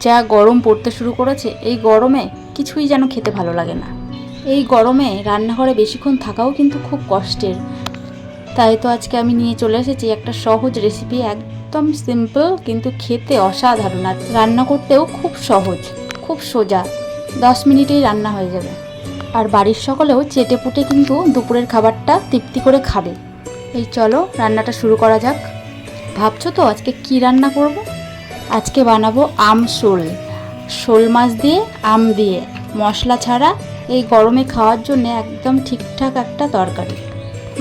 যা গরম পড়তে শুরু করেছে, এই গরমে কিছুই যেন খেতে ভালো লাগে না। এই গরমে রান্নাঘরে বেশিক্ষণ থাকাও কিন্তু খুব কষ্টের। তাই তো আজকে আমি নিয়ে চলে এসেছি একটা সহজ রেসিপি, একদম সিম্পল কিন্তু খেতে অসাধারণ, আর রান্না করতেও খুব সহজ, খুব সোজা, 10 মিনিটেই রান্না হয়ে যাবে। আর বাড়ির সকলেও চেটেপুটে কিন্তু দুপুরের খাবারটা তৃপ্তি করে খাবে। এই চলো রান্নাটা শুরু করা যাক। ভাবছো তো আজকে কি রান্না করব? আজকে বানাবো শোল। শোল মাছ দিয়ে আম দিয়ে মশলা ছাড়া এই গরমে খাওয়ার জন্য একদম ঠিকঠাক একটা তরকারি।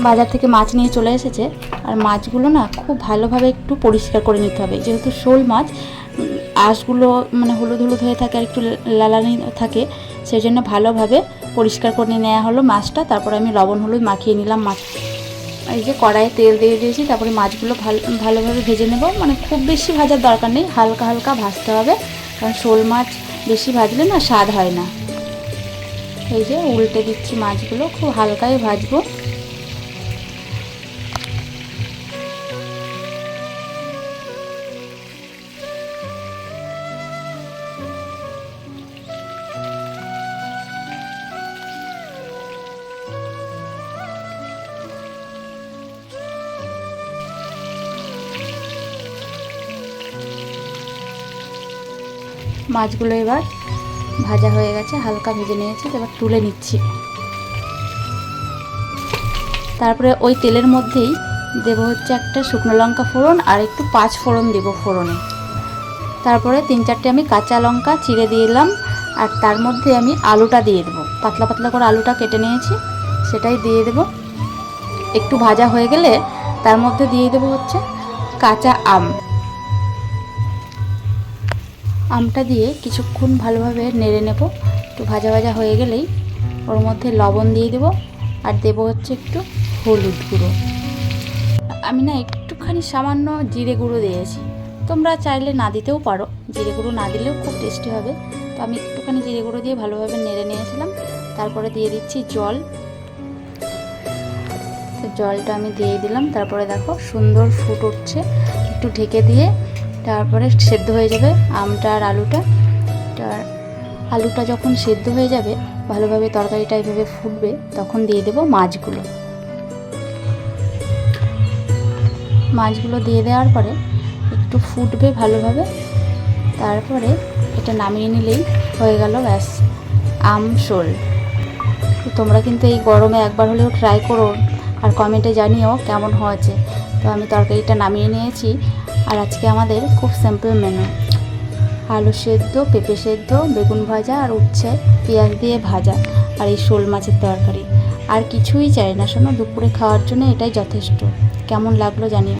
বাজার থেকে মাছ নিয়ে চলে এসেছে, আর মাছগুলো না খুব ভালোভাবে একটু পরিষ্কার করে নিতে হবে, যেহেতু শোল মাছ আঁশগুলো মানে হলুদ হলুদ হয়ে থাকে আর একটু লালানি থাকে, সেই জন্য ভালোভাবে পরিষ্কার করে নেওয়া হলো মাছটা। তারপরে আমি লবণ হলুদ মাখিয়ে নিলাম মাছ। এই যে কড়াইয়ে তেল দিয়ে দিয়েছি, তারপরে মাছগুলো ভালোভাবে ভেজে নেব। মানে খুব বেশি ভাজার দরকার নেই, হালকা হালকা ভাজতে হবে, কারণ শোল মাছ বেশি ভাজলে না স্বাদ হয় না। এই যে উল্টে দিচ্ছি মাছগুলো, খুব হালকাই ভাজবো। মাছগুলো এবার ভাজা হয়ে গেছে, হালকা ভেজে নিয়েছি, এবার তুলে নিচ্ছি। তারপরে ওই তেলের মধ্যেই দেবো হচ্ছে একটা শুকনো লঙ্কা ফোড়ন আর একটু 5 ফোড়ন দেবো ফোড়নে। তারপরে 3-4টে আমি কাঁচা লঙ্কা চিড়ে দিলাম, আর তার মধ্যে আমি আলুটা দিয়ে দেবো। পাতলা পাতলা করে আলুটা কেটে নিয়েছি, সেটাই দিয়ে দেবো। একটু ভাজা হয়ে গেলে তার মধ্যে দিয়ে দেবো হচ্ছে কাঁচা আমটা দিয়ে কিছুক্ষণ ভালোভাবে নেড়ে নেব। একটু ভাজা ভাজা হয়ে গেলেই ওর মধ্যে লবণ দিয়ে দেবো, আর দেবো হচ্ছে একটু হলুদ গুঁড়ো। আমি না একটুখানি সামান্য জিরে গুঁড়ো দিয়েছি, তোমরা চাইলে না দিতেও পারো, জিরে গুঁড়ো না দিলেও খুব টেস্টি হবে। তো আমি একটুখানি জিরে গুঁড়ো দিয়ে ভালোভাবে নেড়ে নিয়েছিলাম। তারপরে দিয়ে দিচ্ছি জল। তো জলটা আমি দিয়ে দিলাম, তারপরে দেখো সুন্দর ফুট উঠছে। একটু ঢেকে দিয়ে তারপরে সেদ্ধ হয়ে যাবে আমটা আর আলুটা। আলুটা যখন সেদ্ধ হয়ে যাবে ভালোভাবে, তরকারিটা এইভাবে ফুটবে, তখন দিয়ে দেবো মাছগুলো। মাছগুলো দিয়ে দেওয়ার পরে একটু ফুটবে ভালোভাবে, তারপরে এটা নামিয়ে নিলেই হয়ে গেল, ব্যাস, শোল। তোমরা কিন্তু এই গরমে একবার হলেও ট্রাই করো, আর কমেন্টে জানিও কেমন হয়েছে। তো আমি তরকারিটা নামিয়ে নিয়েছি, আর আজকে আমাদের খুব সিম্পল মেনু, আলু সেদ্ধ, পেঁপে সেদ্ধ, বেগুন ভাজা আর উচ্ছে পেঁয়াজ দিয়ে ভাজা, আর এই শোল মাছের তরকারি। আর কিছুই চাই না, শোনো, দুপুরে খাওয়ার জন্য এটাই যথেষ্ট। কেমন লাগলো জানিও।